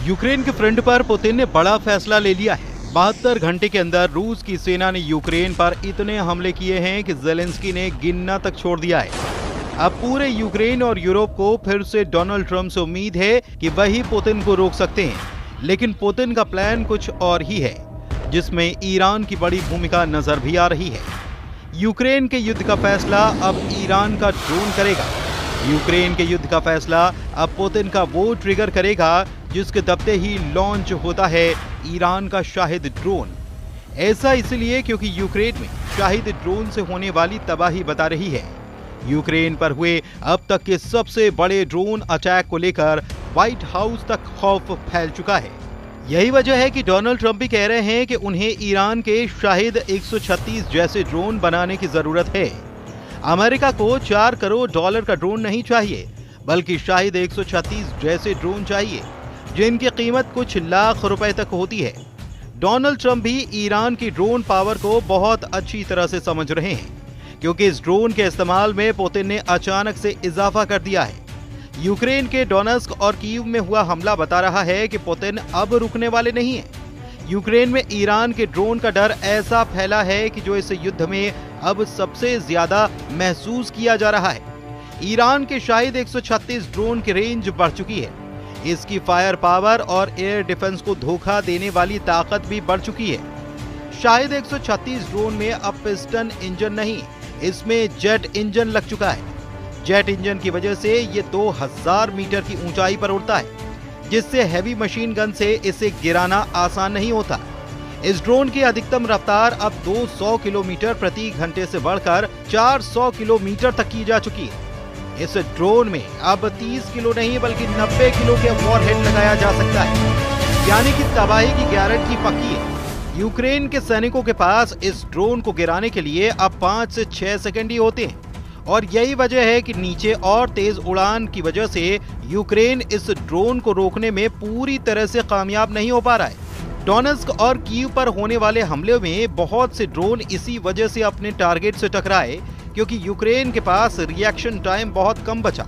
Ukraine के front पर Putin ने बड़ा फैसला ले लिया है। 72 घंटे के अंदर रूस की सेना ने यूक्रेन पर इतने हमले किए हैं कि ज़ेलेंस्की ने गिनना तक छोड़ दिया है। अब पूरे यूक्रेन और यूरोप को फिर से डोनाल्ड ट्रंप से उम्मीद है कि वही पुतिन को रोक सकते हैं, लेकिन पुतिन का प्लान कुछ और ही है, जिसमें ईरान की बड़ी भूमिका नजर भी आ रही है। यूक्रेन के युद्ध का फैसला अब ईरान का ड्रोन करेगा। यूक्रेन के युद्ध का फैसला अब पुतिन का वो ट्रिगर करेगा जिसके दबते ही लॉन्च होता है ईरान का शाहिद ड्रोन। ऐसा इसलिए क्योंकि यूक्रेन में शाहिद ड्रोन से होने वाली तबाही बता रही है। यूक्रेन पर हुए अब तक के सबसे बड़े ड्रोन अटैक को लेकर व्हाइट हाउस तक खौफ फैल चुका है। यही वजह है कि डोनाल्ड ट्रंप भी कह रहे हैं कि उन्हें ईरान के शाहिद 136 जैसे ड्रोन बनाने की जरूरत है। अमेरिका को $4 करोड़ का ड्रोन नहीं चाहिए, बल्कि शाहिद 136 जैसे ड्रोन चाहिए, जिनकी कीमत कुछ लाख रुपए तक होती है। डोनाल्ड ट्रंप भी ईरान की ड्रोन पावर को बहुत अच्छी तरह से समझ रहे हैं, क्योंकि इस ड्रोन के इस्तेमाल में पुतिन ने अचानक से इजाफा कर दिया है। यूक्रेन के डोनेत्स्क और कीव में हुआ हमला बता रहा है कि पुतिन अब रुकने वाले नहीं हैं। यूक्रेन में ईरान के ड्रोन का डर ऐसा फैला है कि जो इस युद्ध में अब सबसे ज्यादा महसूस किया जा रहा है। ईरान के शाहिद 136 ड्रोन की रेंज बढ़ चुकी है। इसकी फायर पावर और एयर डिफेंस को धोखा देने वाली ताकत भी बढ़ चुकी है। शाहिद 136 ड्रोन में अब पिस्टन इंजन नहीं, इसमें जेट इंजन लग चुका है। जेट इंजन की वजह से ये 2000 मीटर की ऊंचाई पर उड़ता है, जिससे हैवी मशीन गन से इसे गिराना आसान नहीं होता। इस ड्रोन की अधिकतम रफ्तार अब 200 किलोमीटर प्रति घंटे से बढ़कर 400 किलोमीटर तक की जा चुकी है। इस ड्रोन में अब 30 किलो नहीं बल्कि 90 किलो के वॉरहेड लगाया जा सकता है, यानी कि तबाही की गारंटी पक्की है। यूक्रेन के सैनिकों के पास इस ड्रोन को गिराने के लिए अब 5 से 6 सेकंड ही होते हैं, और यही वजह है कि नीचे और तेज उड़ान की वजह से यूक्रेन इस ड्रोन को रोकने में पूरी तरह से कामयाब नहीं हो पा रहा है। डोनेत्स्क और कीव पर होने वाले हमले में बहुत से ड्रोन इसी वजह से अपने टारगेट से टकराए, क्योंकि यूक्रेन के पास रिएक्शन टाइम बहुत कम बचा।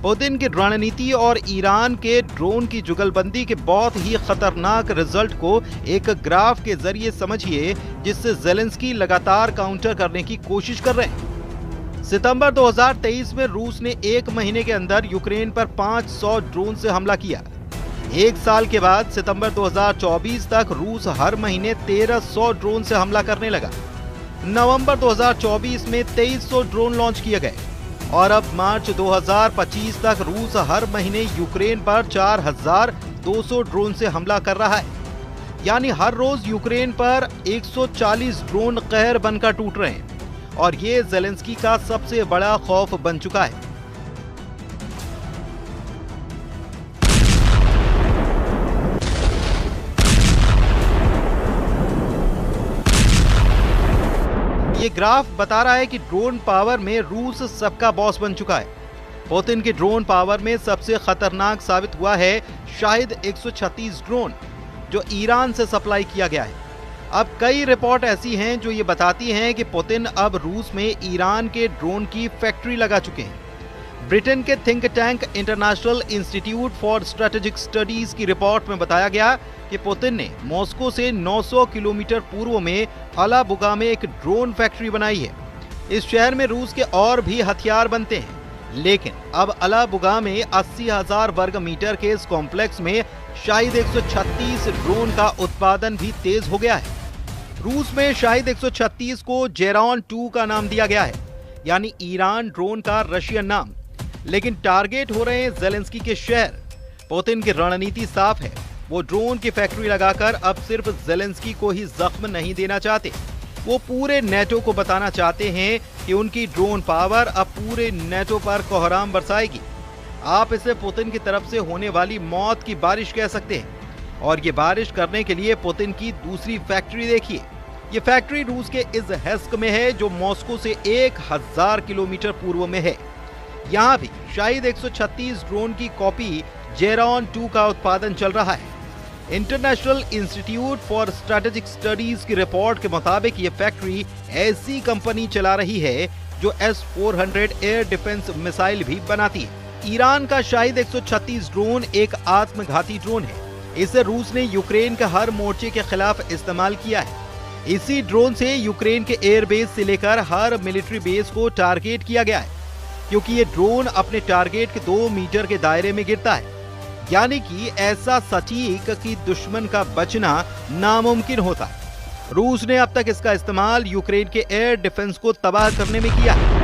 पुतिन की रणनीति और ईरान के ड्रोन की जुगलबंदी के बहुत ही खतरनाक रिजल्ट को एक ग्राफ के जरिए समझिए, जिससे ज़ेलेंस्की लगातार काउंटर करने की कोशिश कर रहे हैं। सितंबर 2023 में रूस ने एक महीने के अंदर यूक्रेन पर 500 ड्रोन से हमला किया। एक साल के बाद सितंबर 2024 तक रूस हर महीने 1300 ड्रोन से हमला करने लगा। नवंबर 2024 में 2300 ड्रोन लॉन्च किए गए, और अब मार्च 2025 तक रूस हर महीने यूक्रेन पर 4200 ड्रोन से हमला कर रहा है। यानी हर रोज यूक्रेन पर 140 ड्रोन कहर बनकर टूट रहे हैं, और ये ज़ेलेंस्की का सबसे बड़ा खौफ बन चुका है। ये ग्राफ बता रहा है कि ड्रोन पावर में रूस सबका बॉस बन चुका है। पुतिन के ड्रोन पावर में सबसे खतरनाक साबित हुआ है शाहिद 136 ड्रोन, जो ईरान से सप्लाई किया गया है। अब कई रिपोर्ट ऐसी हैं जो ये बताती हैं कि पुतिन अब रूस में ईरान के ड्रोन की फैक्ट्री लगा चुके हैं। ब्रिटेन के think tank international institute for strategic studies की रिपोर्ट में बताया गया कि पुतिन ने मॉस्को से 900 किलोमीटर पूर्व में अलाबुगा में एक ड्रोन फैक्ट्री बनाई है। इस शहर में रूस के और भी हथियार बनते हैं, लेकिन अब अलाबुगा में 80,000 वर्ग मीटर के इस कॉम्प्लेक्स में शाहिद 136 ड्रोन का उत्पादन भी तेज हो गया है। रूस में शाहिद 136 को जेरॉन 2 का नाम दिया गया है, यानी ईरान ड्रोन का रशियन नाम, लेकिन टारगेट हो रहे हैं ज़ेलेंस्की के शहर। पुतिन की रणनीति साफ है, वो ड्रोन की फैक्ट्री लगाकर अब सिर्फ ज़ेलेंस्की को ही जख्म नहीं देना चाहते, वो पूरे नेटो को बताना चाहते हैं कि उनकी ड्रोन पावर अब पूरे नेटो पर कोहराम बरसाएगी। आप इसे पुतिन की तरफ से होने वाली मौत की बारिश कह सकते हैं, और ये बारिश करने के लिए पुतिन की दूसरी फैक्ट्री देखिए। ये फैक्ट्री रूस के इज़हेस्क में है, जो मॉस्को से 1000 किलोमीटर पूर्व में है। यहाँ भी शाहिद 136 ड्रोन की कॉपी जेरॉन 2 का उत्पादन चल रहा है। International institute for strategic studies की रिपोर्ट के मुताबिक ये फैक्ट्री ऐसी कंपनी चला रही है जो S-400 एयर डिफेंस मिसाइल भी बनाती है। ईरान का शाहिद 136 ड्रोन एक आत्मघाती ड्रोन है। इसे रूस ने यूक्रेन के हर मोर्चे के खिलाफ इस्तेमाल किया है। इसी ड्रोन से यूक्रेन के एयरबेस से लेकर हर मिलिट्री बेस को टारगेट किया गया है, क्योंकि ये ड्रोन अपने टारगेट के 2 मीटर के दायरे में गिरता है, यानी कि ऐसा सटीक कि दुश्मन का बचना नामुमकिन होता है। रूस ने अब तक इसका इस्तेमाल यूक्रेन के एयर डिफेंस को तबाह करने में किया है।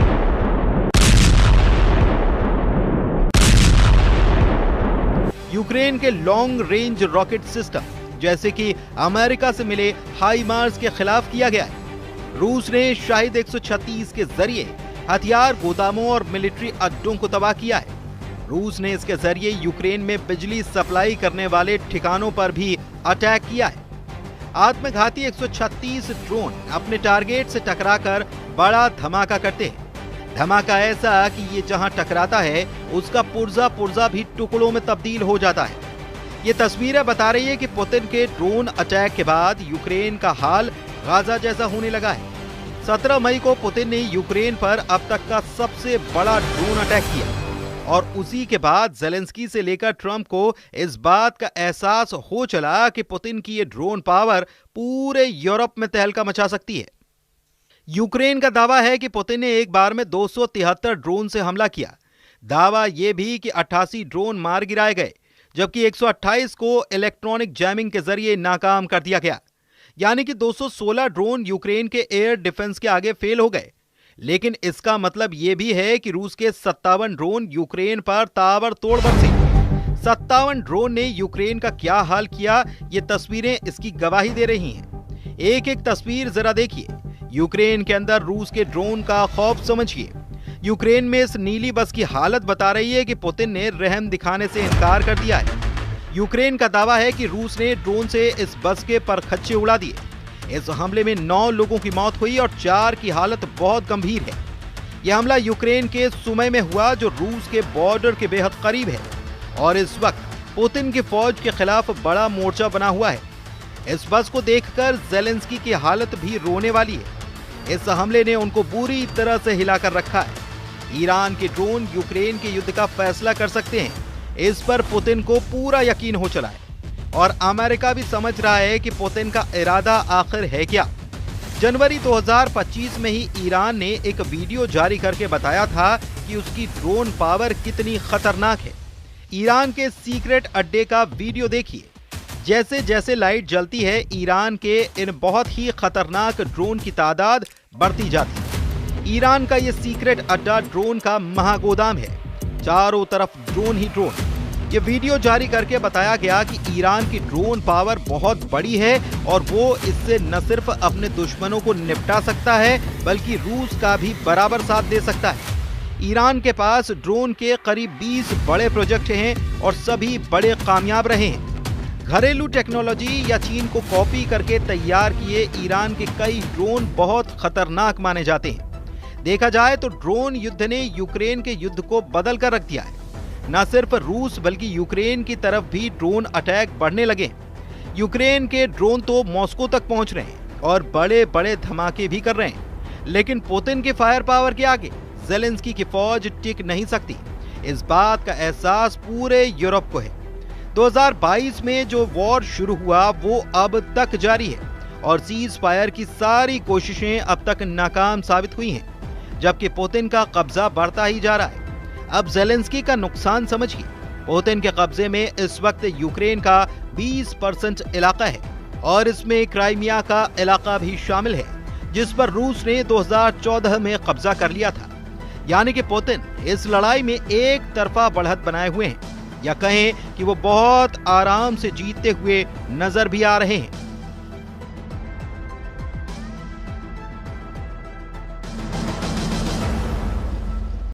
यूक्रेन के लॉन्ग रेंज रॉकेट सिस्टम जैसे कि अमेरिका से मिले हाइमार्स के खिलाफ किया गया है। रूस ने शाहिद 136 के जरिए हथियार गोदामों और मिलिट्री अड्डों को तबाह किया है। रूस ने इसके जरिए यूक्रेन में बिजली सप्लाई करने वाले ठिकानों पर भी अटैक किया है। आत्मघाती 136 ड्रोन अपने टारगेट से टकराकर बड़ा धमाका करते हैं। धमाका ऐसा कि ये जहां टकराता है उसका पुर्जा पुर्जा भी टुकड़ों में तब्दील हो जाता है। ये तस्वीरें बता रही है कि पुतिन के ड्रोन अटैक के बाद यूक्रेन का हाल गाजा जैसा होने लगा है। 17 मई को पुतिन ने यूक्रेन पर अब तक का सबसे बड़ा ड्रोन अटैक किया और उसी के बाद ज़ेलेंस्की से लेकर ट्रंप को इस बात का एहसास हो चला कि पुतिन की ये ड्रोन पावर पूरे यूरोप में तहलका मचा सकती है। यूक्रेन का दावा है कि पुतिन ने एक बार में 273 ड्रोन से हमला किया। दावा यह भी कि 88 ड्रोन मार गिराए गए, जबकि 128 को इलेक्ट्रॉनिक जैमिंग के जरिए नाकाम कर दिया गया, यानी कि 216 ड्रोन यूक्रेन के एयर डिफेंस के आगे फेल हो गए। लेकिन इसका मतलब यह भी है कि रूस के 57 ड्रोन यूक्रेन पर ताबड़तोड़ बरसे। 57 ड्रोन ने यूक्रेन का क्या हाल किया, ये तस्वीरें इसकी गवाही दे रही हैं। एक एक तस्वीर जरा देखिए। यूक्रेन के अंदर रूस के ड्रोन का खौफ समझिए। यूक्रेन में इस नीली बस की हालत बता रही है कि पुतिन ने रहम दिखाने से इनकार कर दिया है। यूक्रेन का दावा है कि रूस ने ड्रोन से इस बस के परखच्चे उड़ा दिए। इस हमले में 9 लोगों की मौत हुई और 4 की हालत बहुत गंभीर है। यह हमला यूक्रेन के सुमे में हुआ, जो रूस के बॉर्डर के बेहद करीब है, और इस वक्त पुतिन की फौज के खिलाफ बड़ा मोर्चा बना हुआ है। इस बस को देखकर ज़ेलेंस्की की हालत भी रोने वाली है। इस हमले ने उनको बुरी तरह से हिलाकर रखा है। ईरान के ड्रोन यूक्रेन के युद्ध का फैसला कर सकते हैं, इस पर पुतिन को पूरा यकीन हो चला है और अमेरिका भी समझ रहा है कि पुतिन का इरादा आखिर है क्या। जनवरी 2025 में ही ईरान ने एक वीडियो जारी करके बताया था कि उसकी ड्रोन पावर कितनी खतरनाक है। ईरान के सीक्रेट अड्डे का वीडियो देखिए। जैसे जैसे लाइट जलती है, ईरान के इन बहुत ही खतरनाक ड्रोन की तादाद बढ़ती जाती है। ईरान का ये सीक्रेट अड्डा ड्रोन का महागोदाम है, चारों तरफ ड्रोन ही ड्रोन। ये वीडियो जारी करके बताया गया कि ईरान की ड्रोन पावर बहुत बड़ी है और वो इससे न सिर्फ अपने दुश्मनों को निपटा सकता है बल्कि रूस का भी बराबर साथ दे सकता है। ईरान के पास ड्रोन के करीब 20 बड़े प्रोजेक्ट हैं और सभी बड़े कामयाब रहे हैं। घरेलू टेक्नोलॉजी या चीन को कॉपी करके तैयार किए ईरान के कई ड्रोन बहुत खतरनाक माने जाते हैं। देखा जाए तो ड्रोन युद्ध ने यूक्रेन के युद्ध को बदल कर रख दिया है। न सिर्फ रूस बल्कि यूक्रेन की तरफ भी ड्रोन अटैक बढ़ने लगे। यूक्रेन के ड्रोन तो मॉस्को तक पहुंच रहे हैं और बड़े बड़े धमाके भी कर रहे हैं, लेकिन पुतिन के फायर पावर के आगे ज़ेलेंस्की की फौज टिक नहीं सकती। इस बात का एहसास पूरे यूरोप को है। 2022 में जो वॉर शुरू हुआ वो अब तक जारी है और सीज फायर की सारी कोशिशें अब तक नाकाम साबित हुई हैं, जबकि पुतिन का कब्जा बढ़ता ही जा रहा है। अब ज़ेलेंस्की का नुकसान समझिए। पुतिन के कब्जे में इस वक्त यूक्रेन का 20% इलाका है और इसमें क्राइमिया का इलाका भी शामिल है, जिस पर रूस ने 2014 में कब्जा कर लिया था। यानी कि पुतिन इस लड़ाई में एक तरफा बढ़त बनाए हुए हैं, या कहें कि वो बहुत आराम से जीतते हुए नजर भी आ रहे हैं।